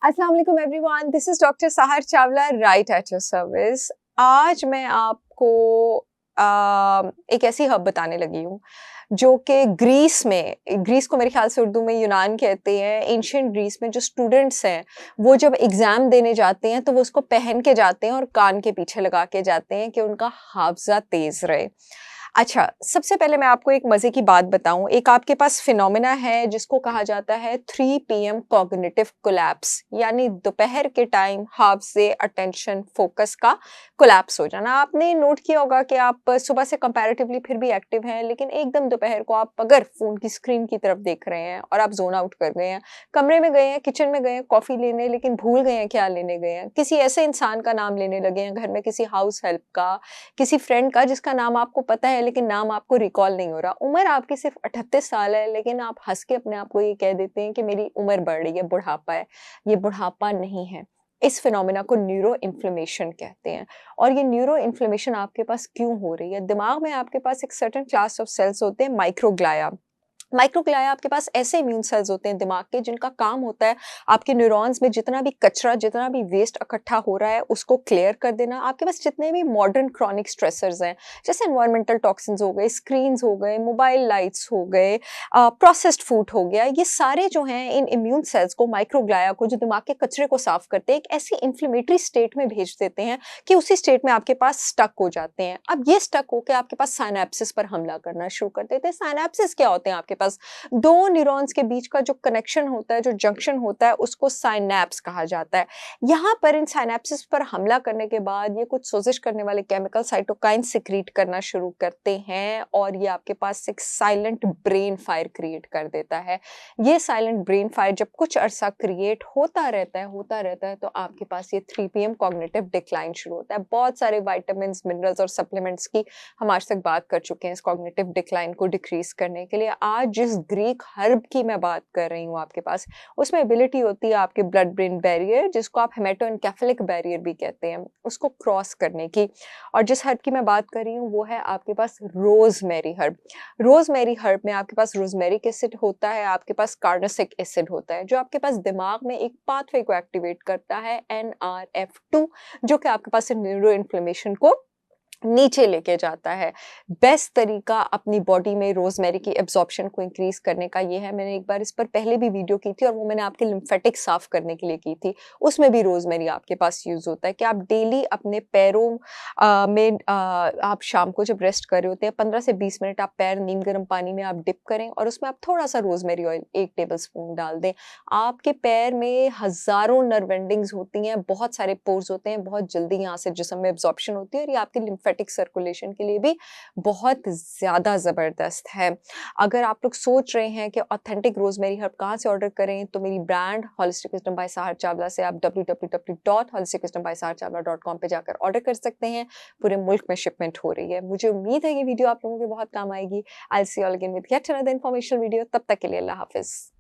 अस्सलाम वालेकुम everyone, this is doctor सहर Chawla right at your service. आज मैं आपको एक ऐसी हब बताने लगी हूँ जो कि ग्रीस को मेरे ख्याल से उर्दू में यूनान कहते हैं। एंशिएंट ग्रीस में जो स्टूडेंट्स हैं वो जब एग्ज़ाम देने जाते हैं तो वो उसको पहन के जाते हैं और कान के पीछे लगा के जाते हैं कि उनका हाफ़ज़ा तेज़ रहे। अच्छा, सबसे पहले मैं आपको एक मज़े की बात बताऊँ। एक आपके पास फिनोमेना है जिसको कहा जाता है 3 पीएम कॉग्निटिव कोलैप्स, यानी दोपहर के टाइम हाफ़-ज़े अटेंशन फ़ोकस का कोलैप्स हो जाना। आपने नोट किया होगा कि आप सुबह से कंपैरेटिवली फिर भी एक्टिव हैं, लेकिन एकदम दोपहर को आप अगर फ़ोन की स्क्रीन की तरफ देख रहे हैं और आप ज़ोन आउट कर गए हैं, कमरे में गए हैं, किचन में गए हैं कॉफ़ी लेने, लेकिन भूल गए हैं क्या लेने गए हैं। किसी ऐसे इंसान का नाम लेने लगे हैं, घर में किसी हाउस हेल्प का, किसी फ्रेंड का जिसका नाम आपको पता है लेकिन नाम आपको रिकॉल नहीं हो रहा। उम्र आपकी सिर्फ 38 साल है, लेकिन आप हँस के अपने आप को ये कह देते हैं कि मेरी उम्र बढ़ रही है, बुढ़ापा है। ये बुढ़ापा नहीं है। इस फिनोमेना को न्यूरो इन्फ्लेमेशन कहते हैं। और ये न्यूरो इन्फ्लेमेशन आपके पास क्यों हो रही है? दिमाग में आपके पास एक सर्टेन क्लास ऑफ सेल्स होते हैं, माइक्रोग्लिया। माइक्रोग्लिया आपके पास ऐसे इम्यून सेल्स होते हैं दिमाग के जिनका काम होता है आपके न्यूरॉन्स में जितना भी कचरा, जितना भी वेस्ट इकट्ठा हो रहा है उसको क्लियर कर देना। आपके पास जितने भी मॉडर्न क्रोनिक स्ट्रेसर्स हैं, जैसे एनवायरमेंटल टॉक्सिन्स हो गए, स्क्रीन्स हो गए, मोबाइल लाइट्स हो गए, प्रोसेस्ड फूड हो गया, ये सारे जो हैं इन इम्यून सेल्स को, माइक्रोग्लिया को, जो दिमाग के कचरे को साफ करते हैं, एक ऐसी इन्फ्लेमेटरी स्टेट में भेज देते हैं कि उसी स्टेट में आपके पास स्टक हो जाते हैं। अब ये स्टक होकर आपके पास साइनेप्सिस पर हमला करना शुरू कर देते हैं। साइनेप्सिस क्या होते हैं? आपके पास दो न्यूरॉन्स के बीच का जो कनेक्शन होता है, जो जंक्शन होता है, उसको साइनेप्स कहा जाता है। यहाँ पर इन साइनेप्सिस पर हमला करने के बाद ये कुछ सोजिश करने वाले केमिकल साइटोकाइन सिक्रीट करना शुरू करते हैं और ये आपके पास एक साइलेंट ब्रेन फायर क्रिएट कर देता है। ये साइलेंट ब्रेन फायर जब कुछ अरसा क्रिएट होता रहता है, तो आपके पास ये 3 पीएम कॉग्निटिव डिक्लाइन शुरू होता है। बहुत सारे विटामिन्स, मिनरल्स और सप्लीमेंट्स की हम आज तक बात कर चुके हैं इस कॉग्निटिव डिक्लाइन को डिक्रीज करने के लिए। आज जिस ग्रीक हर्ब की मैं बात कर रही हूँ आपके पास, उसमें एबिलिटी होती है आपके ब्लड ब्रेन बैरियर, जिसको आप हेमेटोएन्केफेलिक बैरियर भी कहते हैं, उसको क्रॉस करने की। और जिस हर्ब की मैं बात कर रही हूँ वो है आपके पास रोज़मेरी हर्ब। रोज़मेरी हर्ब में आपके पास रोज़मेरिक एसिड होता है, आपके पास कार्नोसिक एसिड होता है, जो आपके पास दिमाग में एक पाथवे को एक्टिवेट करता है, NRF2, जो कि आपके पास न्यूरो इन्फ्लेमेशन को नीचे लेके जाता है। बेस्ट तरीका अपनी बॉडी में रोज़मेरी की एब्ज़ॉर्प्शन को इंक्रीज़ करने का ये है। मैंने एक बार इस पर पहले भी वीडियो की थी और वो मैंने आपके लिम्फेटिक साफ़ करने के लिए की थी। उसमें भी रोज़मेरी आपके पास यूज़ होता है कि आप डेली अपने पैरों में आप शाम को जब रेस्ट कर रहे होते हैं 15 से 20 मिनट आप पैर नीम गर्म पानी में आप डिप करें और उसमें आप थोड़ा-सा रोज़मेरी ऑयल 1 टेबलस्पून डाल दें। आपके पैर में हज़ारों नर्व एंडिंग्स होती हैं, बहुत सारे पोर्स होते हैं, बहुत जल्दी यहाँ से जिस्म में एब्ज़ॉर्प्शन होती है और ये आपके लिम्फेटिक सर्कुलेशन के लिए भी बहुत ज़्यादा ज़बरदस्त है। अगर आप लोग सोच रहे हैं कि ऑथेंटिक रोज़मेरी हर्ब कहाँ से ऑर्डर करें, तो मेरी ब्रांड होलिस्टिक विज़डम बाय सहर चावला से आप www.holisticwisdombysaharchavla.com पे जाकर ऑर्डर कर सकते हैं। पूरे मुल्क में शिपमेंट हो रही है। मुझे उम्मीद है ये वीडियो आप लोगों के बहुत काम आएगी। I will see you all again with yet another informational video. तब तक के लिए अल्लाह हाफ़िज़।